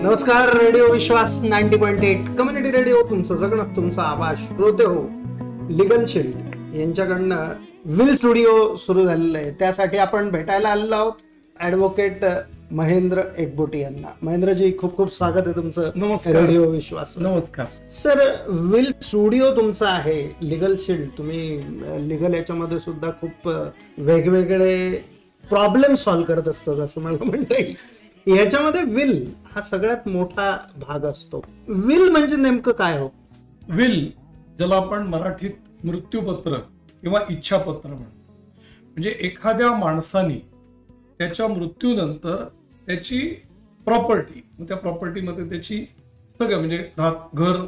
नमस्कार. रेडिओ विश्वास 90.8 community radio, तुमचं जगणं तुमचा आवाज. श्रोते हो, लिगल शील्ड यांच्याकडनं विल स्टुडिओ सुरू झालेलं आहे. त्यासाठी आपण भेटायला आलेलो आहोत ॲडव्होकेट महेंद्र एकबोटे यांना. महेंद्रजी, खूप खूप स्वागत आहे तुमचं. नमस्कार. रेडिओ विश्वास. नमस्कार सर. विल स्टुडिओ तुमचा आहे, लिगल शील्ड. तुम्ही लिगल याच्यामध्ये सुद्धा खूप वेगवेगळे प्रॉब्लेम सॉल्व्ह करत असतात असं मला म्हणता येईल. याच्यामध्ये विल हा सगळ्यात मोठा भाग असतो. विल म्हणजे नेमकं काय हो? विल, ज्याला आपण मराठीत मृत्यूपत्र किंवा इच्छापत्र म्हणतो, म्हणजे एखाद्या माणसाने त्याच्या मृत्यूनंतर त्याची प्रॉपर्टी, त्या प्रॉपर्टीमध्ये त्याची सगळं म्हणजे घर,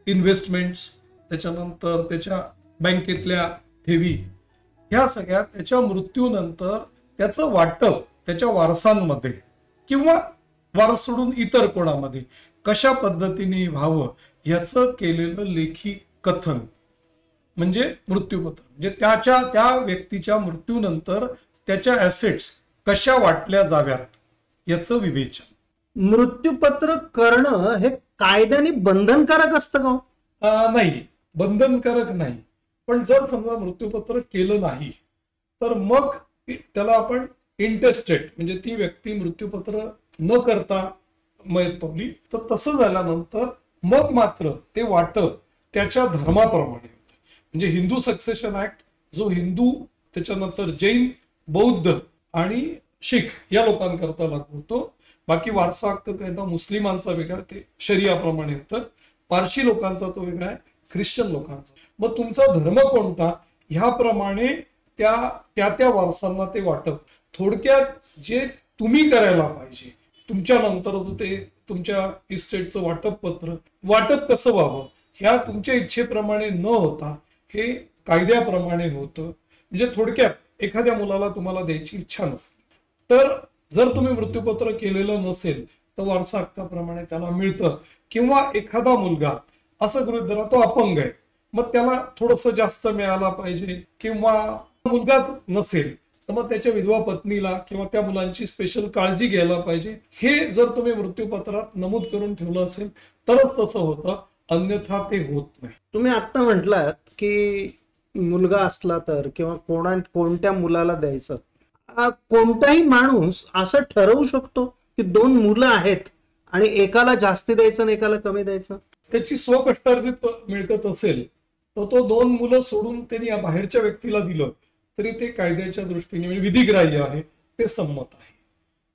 इन्व्हेस्टमेंट्स, त्याच्यानंतर त्याच्या बँकेतल्या ठेवी, ह्या सगळ्या त्याच्या मृत्यूनंतर त्याचं वाटप त्याच्या वारसांमध्ये किंवा वारस सोडून इतर कोणामध्ये कशा पद्धतीने व्हावं याचं केलेलं लेखी कथन म्हणजे मृत्यूपत्र. म्हणजे त्या व्यक्तीच्या मृत्यूनंतर त्याच्या ऍसेट्स कशा वाटल्या जाव्यात याचं विवेचन. मृत्यूपत्र करणं हे कायद्याने बंधनकारक असतं का? नाही, बंधनकारक नाही. पण जर समजा मृत्यूपत्र केलं नाही तर मग त्याला आपण इंटेस्टेट, म्हणजे ती व्यक्ती मृत्यूपत्र न करता मयत पावली, तर तसं झाल्यानंतर मग मात्र ते वाटप त्याच्या धर्माप्रमाणे होतं. म्हणजे हिंदू सक्सेशन ऍक्ट जो हिंदू, त्याच्यानंतर जैन, बौद्ध आणि शीख या लोकांकरता लागू होतो. बाकी वारसा हक्क कायदा मुस्लिमांचा वेगळा, ते शरियाप्रमाणे होतं. पारशी लोकांचा तो वेगळा आहे, ख्रिश्चन लोकांचा. मग तुमचा धर्म कोणता ह्याप्रमाणे त्या वारसांना ते वाटप. थोडक्यात जे तुम्ही करायला पाहिजे तुमच्या नंतरच ते तुमच्या इस्टेटचं वाटप कसं व्हावं ह्या तुमच्या इच्छेप्रमाणे न होता हे कायद्याप्रमाणे होतं. म्हणजे थोडक्यात एखाद्या मुलाला तुम्हाला द्यायची इच्छा नसते, तर जर तुम्ही मृत्यूपत्र केलेलं नसेल तर वारसा हक्काप्रमाणे त्याला मिळतं. किंवा एखादा मुलगा, असं गृहीत धरा तो अपंग आहे, मग त्याला थोडंसं जास्त मिळाला पाहिजे. किंवा मुलगाच नसेल तर मग त्याच्या विधवा पत्नीला किंवा त्या मुलांची स्पेशल काळजी घ्यायला पाहिजे. हे जर तुम्ही मृत्यूपत्रात नमूद करून ठेवलं असेल तरच तसं होतं, अन्यथा ते होत नाही. तुम्ही आता म्हटलात की मुलगा असला तर किंवा कोणत्या मुलाला द्यायचं. कोणताही माणूस असं ठरवू शकतो की 2 मुलं आहेत आणि एकाला जास्ती द्यायचं आणि एकाला कमी द्यायचं. त्याची स्वकष्टार्जित मिळकत असेल तर तो 2 मुलं सोडून त्यांनी बाहेरच्या व्यक्तीला दिलं तरी ते कायद्याच्या दृष्टीने म्हणजे विधिग्राह्य आहे, ते संमत आहे.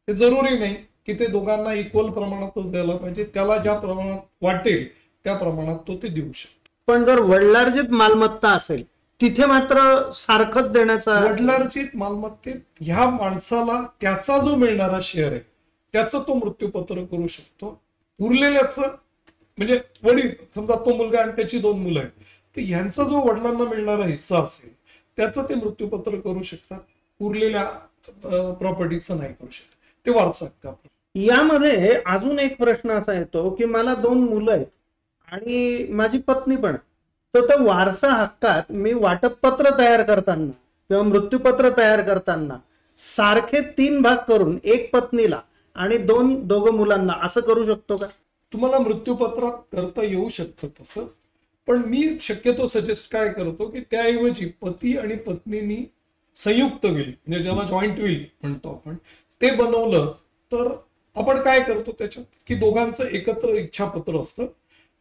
ते जरुरी नाही की ते दोघांना इक्वल प्रमाणातच द्यायला पाहिजे. त्याला ज्या प्रमाणात वाटेल त्या प्रमाणात तो ते देऊ शकतो. पण जर वडिलार्जित मालमत्ता असेल तिथे मात्र सारखंच देण्याचा. वडिलार्जित मालमत्तेत ह्या माणसाला त्याचा जो मिळणारा शेअर आहे त्याचं तो मृत्यूपत्र करू शकतो. उरलेल्याच म्हणजे वडील, समजा तो मुलगा आणि त्याची 2 मुलं आहेत, तर ह्यांचा जो वडिलांना मिळणारा हिस्सा असेल त्याचं ते मृत्यूपत्र करू शकतात. उरलेल्या प्रॉपर्टीचं नाही करू शकत, ते वारसा हक्क. यामध्ये अजून एक प्रश्न असा येतो की मला 2 मुलं आहेत आणि माझी पत्नी पण, तर वारसा हक्कात मी वाटपपत्र तयार करताना किंवा मृत्यूपत्र तयार करताना सारखे 3 भाग करून एक पत्नीला आणि दोघं मुलांना असं करू शकतो का? तुम्हाला मृत्यूपत्रात करता येऊ शकतं तसं, पण मी शक्यतो सजेस्ट काय करतो की त्याऐवजी पती आणि पत्नीनी संयुक्त विल, म्हणजे ज्याला जॉईंट विल म्हणतो आपण, ते बनवलं तर आपण काय करतो त्याच्यात की दोघांचं एकत्र इच्छापत्र असतं.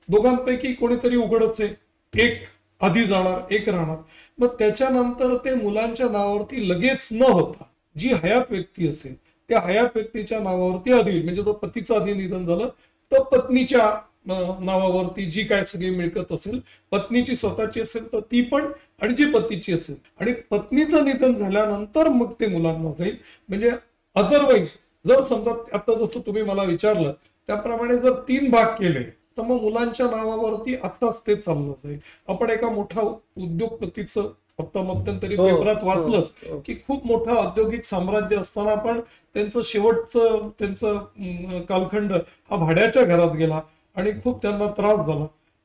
दोघांपैकी कोणीतरी उघडच आहे, एक आधी जाणार, एक राहणार. मग त्याच्यानंतर ते मुलांच्या नावावरती लगेच न होता जी हयात व्यक्ती असेल त्या हयात व्यक्तीच्या नावावरती आधी, म्हणजे जर पतीचं आधी निधन झालं तर पत्नीच्या नावावरती जी काय सगळी मिळकत असेल, पत्नीची स्वतःची असेल तर ती पण, आणि जी पतीची असेल, आणि पत्नीचं निधन झाल्यानंतर मग ते मुलांना जाईल. म्हणजे अदरवाईज जर समजा आता जसं तुम्ही मला विचारलं त्याप्रमाणे जर 3 भाग केले तर मग मुलांच्या नावावरती आत्ताच ते चाललं जाईल. आपण एका मोठा उद्योगपतीचं आता मध्यंतरी पेपरात वाचलंच की खूप मोठं औद्योगिक साम्राज्य असताना पण त्यांचं कालखंड हा भाड्याच्या घरात गेला आणि खूप त्यांना त्रास झाला.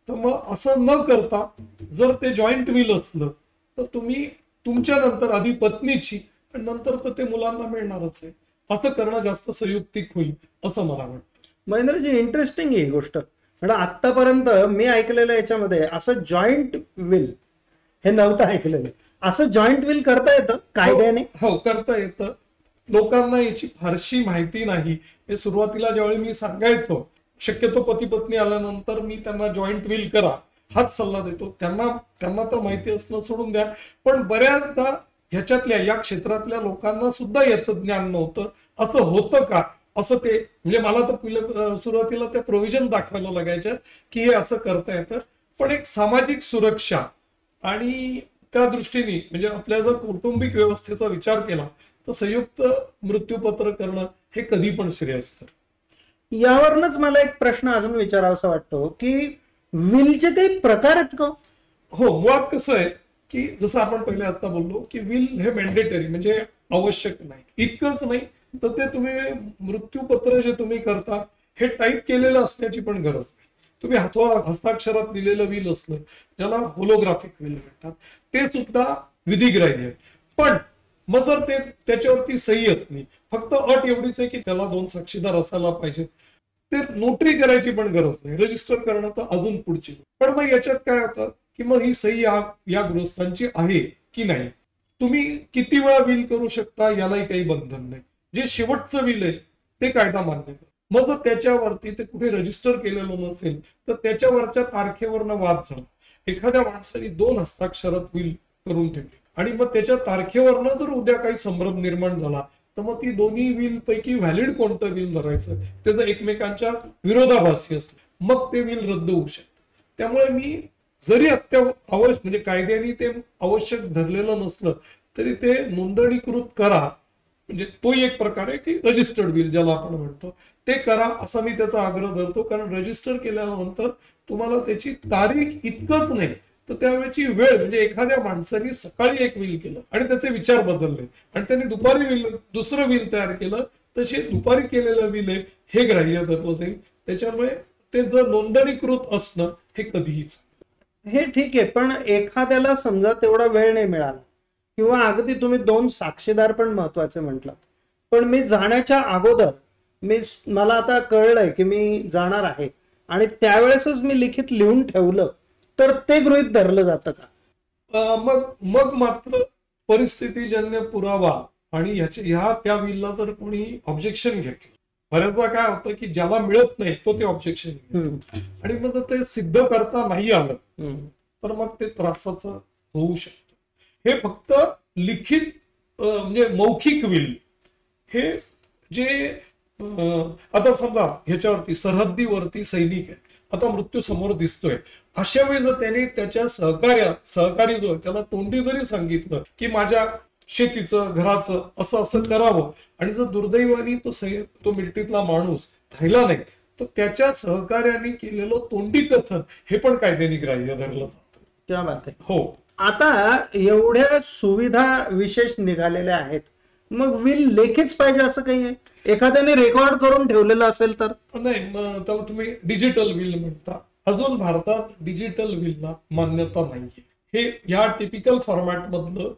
तर मग असं न करता जर ते जॉईंट विल असलं तर तुम्ही तुमच्या नंतर आधी पत्नीची आणि नंतर तर ते मुलांना मिळणारच आहे, असं करणं जास्त संयुक्तिक होईल असं मला वाटतं. महेंद्रजी इंटरेस्टिंग ही गोष्ट. म्हणजे आतापर्यंत मी ऐकलेलं याच्यामध्ये असं जॉईंट विल हे नव्हतं ऐकलेलं. असं जॉईंट विल करता येतं कायद्याने? हो, करता येतं. लोकांना याची फारशी माहिती नाही. हे सुरुवातीला ज्यावेळी मी सांगायचो, शक्यतो पती पत्नी आल्यानंतर मी त्यांना जॉईंट विल करा हाच सल्ला देतो. त्यांना तर माहिती असणं सोडून द्या, पण बऱ्याचदा ह्याच्यातल्या या क्षेत्रातल्या लोकांना सुद्धा याचं ज्ञान नव्हतं. असं होतं का, असं ते म्हणजे मला तर सुरुवातीला त्या प्रोव्हिजन दाखवायला लागायच्या की हे असं करता येतं. पण एक सामाजिक सुरक्षा आणि त्या दृष्टीने म्हणजे आपल्या जर कौटुंबिक व्यवस्थेचा विचार केला तर संयुक्त मृत्यूपत्र करणं हे कधी पण श्रेयस्कर. यावरनच मला एक प्रश्न अजून विचारावासा वाटतो की विलचे काही प्रकार आहेत का? हो, मुळात कसं आहे की जसं आपण पहिले आता बोललो की विल हे मॅन्डेटरी म्हणजे आवश्यक नाही. इतकंच नाही तर ते तुम्ही मृत्यूपत्र जे तुम्ही करता हे टाईप केलेलं असण्याची पण गरज नाही. तुम्ही हस्ताक्षरात दिलेलं विल असलं ज्याला होलोग्राफिक विल म्हणतात ते सुद्धा विधिग्राह्य आहे. पण मग जर ते त्याच्यावरती सही असली, फक्त अट एवढीच आहे की त्याला 2 साक्षीदार असायला पाहिजेत. ते नोटरी करायची पण गरज नाही, रजिस्टर करणं तर अजून पुढची. पण मग याच्यात काय होतं की मग ही सही या गृहस्थांची आहे की नाही, तुम्ही किती वेळा विल करू शकता यालाही काही बंधन नाही. जे शेवटचं विल आहे ते कायदा मान्य करतो. मग जर त्याच्यावरती ते कुठे रजिस्टर केलेलं नसेल तर त्याच्यावरच्या तारखेवरनं वाद झाला. एखाद्या माणसाने 2 हस्ताक्षरात विल करून ठेवली आणि मग त्याच्या तारखेवरनं जर उद्या काही संभ्रम निर्माण झाला तर मग ती दोन्ही विल पैकी व्हॅलिड कोणतं विल धरायचं, ते जर एकमेकांच्या विरोधाभासी असलं मग ते विल रद्द होऊ शकतं. त्यामुळे मी जरी आवश्यक म्हणजे कायद्याने ते आवश्यक धरलेलं नसलं तरी ते नोंदणीकृत करा, म्हणजे तो एक प्रकार आहे की रजिस्टर्ड विल ज्याला आपण म्हणतो ते करा असा मी त्याचा आग्रह धरतो. कारण रजिस्टर केल्यानंतर तुम्हाला त्याची तारीख इतकंच नाही तर त्यावेळेची वेळ, म्हणजे एखाद्या माणसाने सकाळी एक विल केलं आणि त्याचे विचार बदलले आणि त्यांनी दुपारी दुसरं विल तयार केलं, तसे दुपारी केलेलं विल आहे हे ग्राह्य धरलं जाईल. त्याच्यामुळे ते जर नोंदणीकृत असणं हे कधीच. हे ठीक आहे, पण एखाद्याला समजा तेवढा वेळ नाही मिळाला किंवा अगदी तुम्ही 2 साक्षीदार पण महत्वाचे म्हटलं, पण मी जाण्याच्या अगोदर मला आता कळलंय की मी जाणार आहे आणि त्यावेळेसच मी लिखित लिहून ठेवलं तर ते गृहीत धरलं जातं का? मग मात्र परिस्थितीजन्य पुरावा आणि ह्या त्या विलला जर कोणी ऑब्जेक्शन घेतलं, बऱ्याचदा काय होतं की ज्याला मिळत नाही तो ते ऑब्जेक्शन घेतो आणि मग ते सिद्ध करता नाही आलं तर मग ते त्रासाचं होऊ शकतं. हे फक्त लिखित म्हणजे मौखिक विल हे जे आता समजा ह्याच्यावरती सरहद्दीवरती सैनिक आहे, आता मृत्यू समोर दिसतोय, अशा वेळी जर त्याने त्याच्या सहकारी जो आहे त्याला तोंडी जरी सांगितलं की माझ्या शेतीचं घराचं असं असं करावं आणि जर दुर्दैवाने तो मिलिटरीतला माणूस राहिला नाही तर त्याच्या सहकार्याने केलेलं तोंडी कथन हे पण कायद्याने ग्राह्य धरलं जातं. क्या बात आहे. हो, आता एवढ्या सुविधा विशेष निघालेल्या आहेत, मग विल लेखीच पाहिजे असं काही आहे? एखाद्याने रेकॉर्ड करून ठेवलेलं असेल तर नाही, त्याला तुम्ही डिजिटल विल म्हणता. अजून भारतात डिजिटल विलला मान्यता नाहीये. हे या टिपिकल फॉर्मॅट मधलं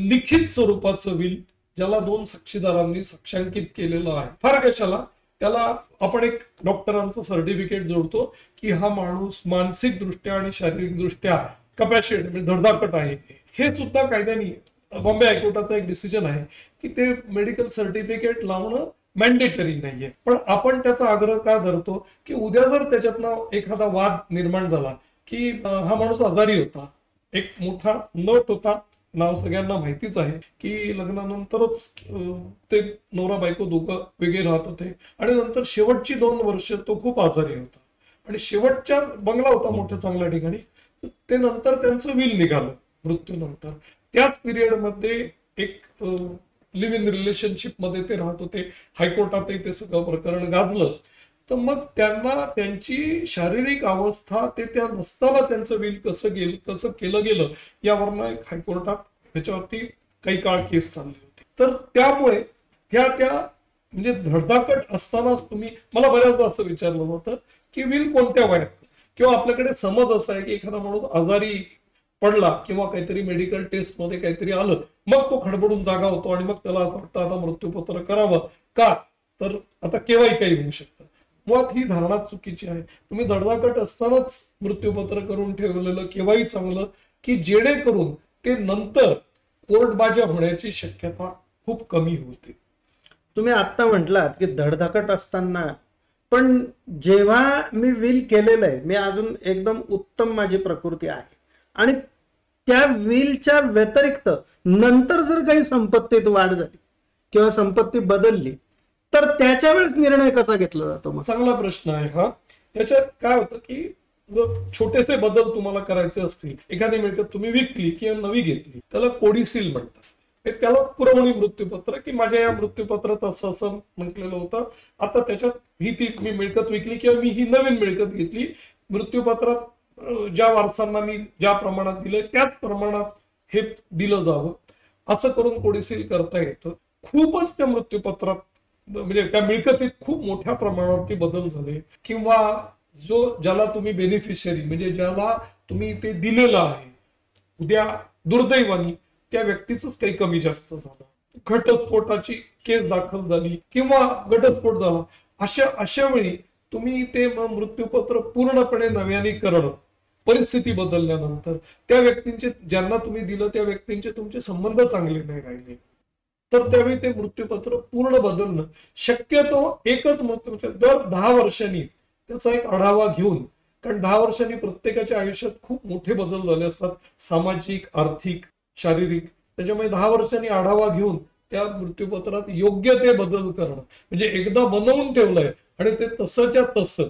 लिखित स्वरूपाचं विल ज्याला 2 साक्षीदारांनी साक्षांकित केलेलं आहे. फार कशाला त्याला आपण एक डॉक्टरांचं सर्टिफिकेट जोडतो की हा माणूस मानसिक दृष्ट्या आणि शारीरिक दृष्ट्या कपॅसिटी म्हणजे धडधाकट आहे. हे सुद्धा कायद्याने बॉम्बे हायकोर्टाचा एक डिसिजन आहे की ते मेडिकल सर्टिफिकेट लावणं मॅन्डेटरी नाहीये. पण आपण त्याचा आग्रह का धरतो की उद्या जर त्याच्यातनं एखादा वाद निर्माण झाला की हा माणूस आजारी होता, एक मोठा नट होता, नाव सगळ्यांना माहितीच आहे की लग्नानंतरच ते नवरा बायको दोघं वेगळे राहत होते आणि नंतर शेवटची 2 वर्ष तो खूप आजारी होता आणि शेवटच्या बंगला होता मोठ्या चांगल्या ठिकाणी, ते नंतर त्यांचं विल निघालं मृत्यूनंतर. त्याच पिरियडमध्ये एक लिव्ह इन रिलेशनशिप मध्ये ते राहत होते, हायकोर्टातही ते सगळं प्रकरण गाजलं. तर मग त्यांना त्यांची शारीरिक अवस्था ते त्या नसताना त्यांचं विल कसं केलं गेलं यावरनं एक हायकोर्टात त्याच्यावरती काही काळ केस चालली होती. तर त्यामुळे त्या म्हणजे धडधाकट असतानाच मला बऱ्याचदा असं विचारलं जातं की विल कोणत्या वयात, किंवा आपल्याकडे समज असा आहे की एखादा माणूस आजारी पडला किंवा काहीतरी मेडिकल टेस्ट मध्ये काहीतरी आलं मग तो खडबडून जागा होतो आणि मग त्याला असं वाटतं आता मृत्यूपत्र करावं का, तर आता केव्हाही काही होऊ शकतं. मुळात ही धारणा चुकीची आहे. तुम्ही धडधाकट असतानाच मृत्यूपत्र करून ठेवलेलं केव्हाही चांगलं, की जेणेकरून ते नंतर कोर्टबाजा होण्याची शक्यता खूप कमी होते. तुम्ही आत्ता म्हटलात की धडधाकट असताना, पण जेव्हा मी विल केलेलं आहे, मी अजून एकदम उत्तम माझी प्रकृती आहे आणि त्या विलच्या व्यतिरिक्त नंतर जर काही संपत्तीत वाढ झाली किंवा संपत्ती बदलली, तर त्याच्या वेळेस निर्णय कसा घेतला जातो मग? चांगला प्रश्न आहे हा. याच्यात काय होतं की जर छोटेसे बदल तुम्हाला करायचे असतील, एखादी मिळकत तुम्ही विकली किंवा नवी घेतली, त्याला कोडीसील म्हणतात. त्याला पुरवणी मृत्यूपत्र, की माझ्या या मृत्यूपत्रात असं असं म्हटलेलं होतं, आता त्याच्यात ही ती मी मिळकत विकली किंवा मी ही नवीन मिळकत घेतली, मृत्यूपत्रात ज्या वारसांना मी ज्या प्रमाणात दिलंय त्याच प्रमाणात हे दिलं जावं, असं करून कोडीसील करता येतं. खूपच त्या मृत्यूपत्रात म्हणजे त्या मिळकतीत खूप मोठ्या प्रमाणावरती बदल झाले, किंवा ज्याला तुम्ही बेनिफिशियरी म्हणजे ज्याला तुम्ही ते दिलेलं आहे, उद्या दुर्दैवानी त्या व्यक्तीच काही कमी जास्त झालं, घटस्फोटाची केस दाखल झाली किंवा घटस्फोट झाला, अशा वेळी तुम्ही ते मृत्यूपत्र पूर्णपणे नव्याने करणं, परिस्थिती बदलल्यानंतर त्या व्यक्तींचे ज्यांना तुम्ही दिलं त्या व्यक्तींचे तुमचे संबंध चांगले नाही राहिले, तर त्यावेळी ते मृत्यूपत्र पूर्ण बदलणं शक्यतो एकच मृत्यूपत्र दर 10 वर्षांनी त्याचा एक आढावा घेऊन, कारण 10 वर्षांनी प्रत्येकाच्या आयुष्यात खूप मोठे बदल झाले असतात, सामाजिक, आर्थिक, शारीरिक. त्याच्यामुळे 10 वर्षांनी आढावा घेऊन त्या मृत्यूपत्रात योग्य ते बदल करणं, म्हणजे एकदा बनवून ठेवलंय आणि ते तसंच्या तसं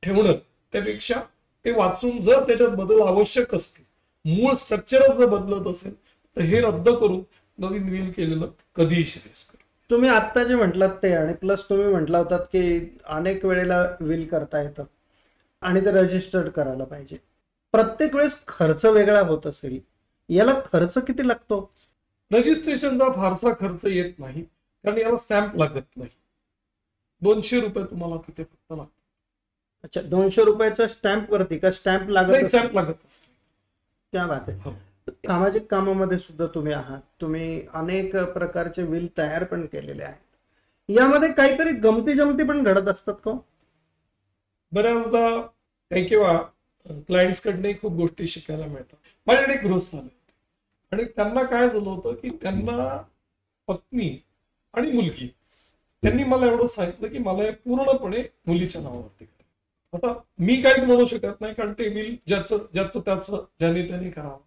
ठेवणं, त्यापेक्षा ते वाचून जर त्याच्यात बदल आवश्यक असतील, मूळ स्ट्रक्चरच जर बदलत असेल, तर हे रद्द करून नवीन विल केलेलं कधीही श्रेयस्कर. तुम्ही आत्ता जे म्हटलात ते, आणि प्लस तुम्ही म्हटला होतात की अनेक वेळेला विल करता येतं आणि ते रजिस्टर्ड करायला पाहिजे. प्रत्येक वेळेस खर्च वेगळा होत असेल, याला खर्च किती लागतो? रजिस्ट्रेशनचा फारसा खर्च येत नाही, कारण याला स्टॅम्प लागत नाही. 200 रुपये तुम्हाला तिथे फक्त लागतात. अच्छा, 200 रुपयाच्या स्टॅम्प वरती का स्टॅम्प लागत? स्टॅम्प लागत असते. क्या बात आहे. सामाजिक कामामध्ये सुद्धा तुम्ही आहात, तुम्ही अनेक प्रकारचे विल तयार पण केलेले आहेत. यामध्ये काहीतरी गमती जमती पण घडत असतात का? बऱ्याचदा काही किंवा क्लायंट्स कडे खूप गोष्टी शिकायला मिळतात. माझ्याकडे एक गृहस्थ आले होते आणि त्यांना काय झालं होतं की त्यांना पत्नी आणि मुलगी, त्यांनी मला एवढं सांगितलं की मला हे पूर्णपणे मुलीच्या नावावरती करायचं. आता मी काहीच म्हणू शकत नाही, कारण ते विल ज्याचं त्याचं ज्याने त्याने करावं.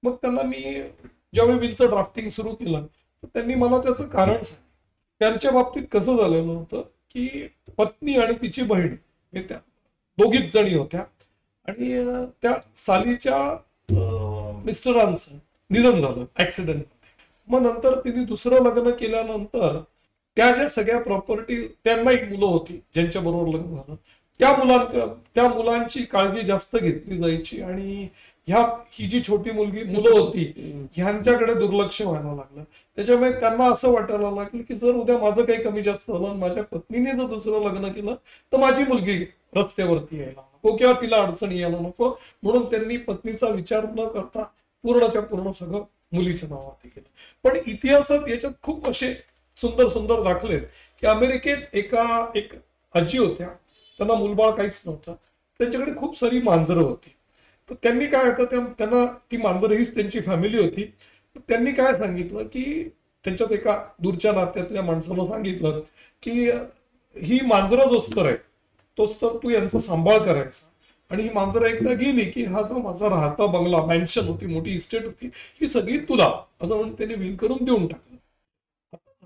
मग त्यांना मी ज्यावेळी विलचं ड्राफ्टिंग सुरू केलं, तर त्यांनी मला त्याचं कारण सांगितलं. त्यांच्या बाबतीत कसं झालेलं होतं की पत्नी आणि तिची बहीण हे त्या दोघीच जणी होत्या आणि त्या सालीच्या मिस्टरांचं निधन झालं ऍक्सिडेंटमध्ये. मग नंतर तिने दुसरं लग्न केल्यानंतर त्या ज्या सगळ्या प्रॉपर्टी, त्यांना एक मुलं होती ज्यांच्या बरोबर लग्न झालं, त्या मुलांची काळजी जास्त घेतली जायची आणि ही जी छोटी मुलं होती ह्यांच्याकडे दुर्लक्ष व्हायला लागलं. त्याच्यामुळे त्यांना असं वाटायला लागलं की जर उद्या माझं काही कमी जास्त झालं, माझ्या पत्नीने जर दुसरं लग्न केलं, तर माझी मुलगी रस्त्यावरती यायला नको किंवा तिला अडचणी यायला नको, म्हणून त्यांनी पत्नीचा विचार न करता पूर्णच्या पूर्ण सगळं मुलीच्या नावावरती केलं. पण इतिहासात याच्यात खूप असे सुंदर सुंदर दाखले की अमेरिकेत एक आजी होत्या, त्यांना मुलबाळ काहीच नव्हतं, त्यांच्याकडे खूप सारी मांजरं होती. तर त्यांनी काय होतं, त्यांना ती मांजरं हीच त्यांची फॅमिली होती. त्यांनी काय सांगितलं की त्यांच्यात एका दूरच्या नात्यातल्या माणसाला सांगितलं की ही मांजरं जो स्तर आहे तोच तर तू यांचा सांभाळ करायचा, आणि ही मांजरं एकदा गेली की हा जो माझा राहता बंगला, मॅन्शन होती, मोठी इस्टेट होती, ही सगळी तुला, असं म्हणून त्यांनी विल करून देऊन टाकलं.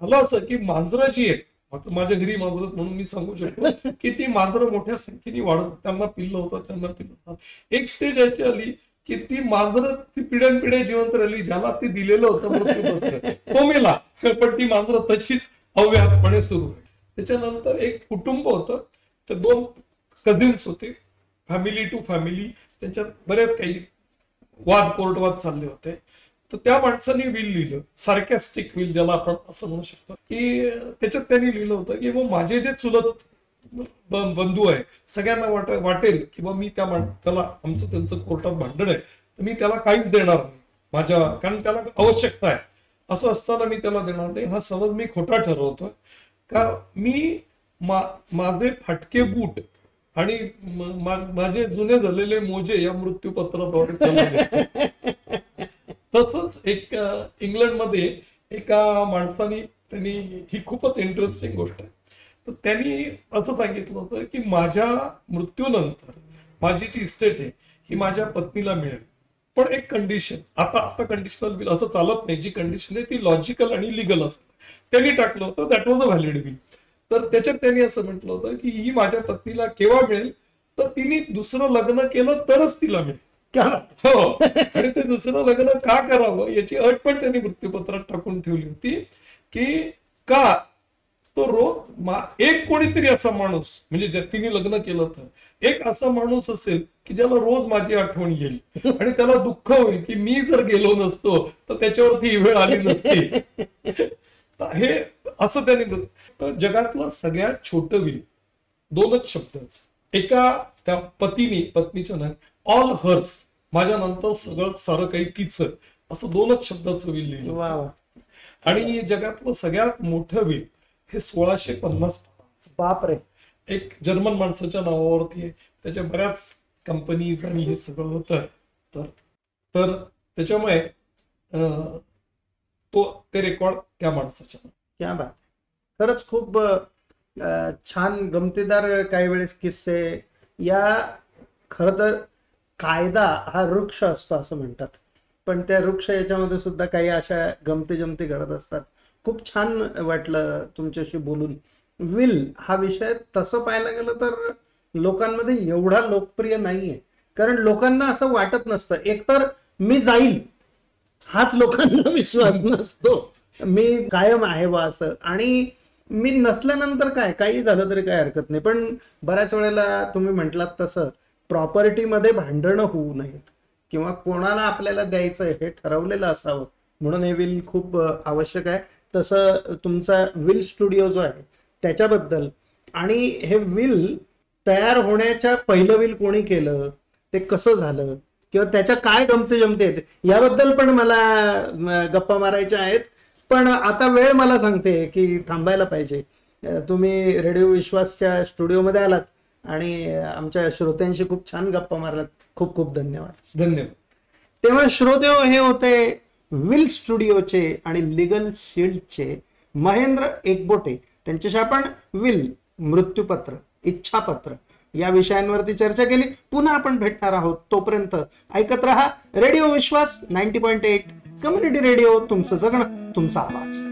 झालं असं की मांजरं जी आहेत, माझ्या घरी मांजरं म्हणून मी सांगू शकतो की ती मांजरं मोठ्या संख्येने वाढत, त्यांना पिल्लं होतं. एक स्टेज अशी आली की ती मांजरं ती पिढ्यानपिढ्या जिवंत राहिली, ज्याला ते दिलेलं होतं मृत्यूपत्र तो मेला, पण ती मांजरं तशीच अव्याहतपणे सुरू आहे. त्याच्यानंतर एक कुटुंब होतं, तर 2 कझिन्स होते, फॅमिली टू फॅमिली, त्यांच्यात बरेच काही कोर्टवाद चालले होते. तर त्या माणसाने विल लिहिलं, सार्कॅस्टिक विल ज्याला आपण असं म्हणू शकतो, की त्याच्यात त्यांनी लिहिलं होतं की मग माझे जे चुलत बंधू आहे सगळ्यांना वाटेल की मग मी त्याला आमचं त्यांचं कोर्टात भांडण आहे, तर मी त्याला काहीच देणार नाही कारण त्याला आवश्यकता आहे, असं असताना मी त्याला देणार नाही. हा समज मी खोटा ठरवतोय का मी माझे फाटके बूट आणि माझे जुने झालेले मोजे या मृत्यूपत्राद्वारे त्याला देतो. तसंच एक इंग्लंडमध्ये एका माणसाने त्यांनी, ही खूपच इंटरेस्टिंग गोष्ट आहे, तर त्यांनी असं सांगितलं होतं की माझ्या मृत्यूनंतर माझी जी इस्टेट आहे ही माझ्या पत्नीला मिळेल, पण एक कंडिशन. आता कंडिशनल विल असं चालत नाही, जी कंडिशन आहे ती लॉजिकल आणि लिगल असते. त्यांनी टाकलं होतं that was a valid will. तर त्याच्यात त्यांनी असं म्हटलं होतं की ही माझ्या पत्नीला केव्हा मिळेल, तर तिने दुसरं लग्न केलं तरच तिला मिळेल. हो, आणि ते दुसरं लग्न का करावं याची अट पण त्यांनी मृत्यूपत्रात टाकून ठेवली होती की का तो रोज एक कोणीतरी असा माणूस, म्हणजे तिने लग्न केलं तर एक असा माणूस असेल की ज्याला रोज माझी आठवण येईल आणि त्याला दुःख होईल की मी जर गेलो नसतो तर त्याच्यावरती ही वेळ आली नसती. हे असं त्यांनी. जगातलं सगळ्यात छोटं विल, 2च शब्दाचं. एका त्या पत्नीच्या नावाने ऑल हर्स, माझ्या नंतर सगळं सारं काही तिचं, असं 2च शब्दाचं विल लिहिलं. आणि जगातलं सगळ्यात मोठं विल हे 1650 पानांचं. बापरे. एक जर्मन माणसाच्या नावावरती आहे, त्याच्या बऱ्याच कंपनीज आणि हे सगळं होतं. तर त्याच्यामुळे ते रेकॉर्ड त्या माणसाच्या नाव. क्या बात. खरंच खूप छान गमतीदार काही वेळेस किस्से. या खरं तर कायदा हा वृक्ष असतो असं म्हणतात, पण त्या वृक्ष याच्यामध्ये सुद्धा काही अशा गमती जमती घडत असतात. खूप छान वाटलं तुमच्याशी बोलून. विल हा विषय तसं पाहायला गेलं तर लोकांमध्ये एवढा लोकप्रिय नाहीये, कारण लोकांना असं वाटत नसतं. एकतर मी जाईल हाच लोकांना विश्वास नसतो, मी कायम आहे बा असं, आणि मी नसल्यानंतर काय काही झालं तरी काय हरकत नाही. पण बऱ्याच वेळेला तुम्ही म्हटलात तसं प्रॉपर्टीमध्ये भांडणं होऊ नयेत किंवा कोणाला आपल्याला द्यायचं हे ठरवलेलं असावं, म्हणून हे विल खूप आवश्यक आहे. तसं तुमचा विल स्टुडिओ जो आहे त्याच्याबद्दल, आणि हे विल तयार होण्याच्या पहिलं विल कोणी केलं, ते कसं झालं, किंवा त्याच्या काय गमती जमती आहेत याबद्दल पण मला गप्पा मारायच्या आहेत. पण आता वेळ मला सांगते की थांबायला पाहिजे. तुम्ही रेडिओ विश्वासच्या स्टुडिओमध्ये आलात आणि आमच्या श्रोत्यांशी खूप छान गप्पा मारलात. खूप खूप धन्यवाद. धन्यवाद. तेव्हा श्रोते, हे होते विल स्टुडिओचे आणि लिगल शील्डचे महेंद्र एकबोटे. त्यांच्याशी आपण विल, मृत्यूपत्र, इच्छापत्र या विषयांवरती चर्चा केली. पुन्हा आपण भेटणार आहोत. तोपर्यंत ऐकत रहा रेडिओ विश्वास 90.8 कम्युनिटी रेडिओ. तुमचं जगणं, तुमचा आवाज.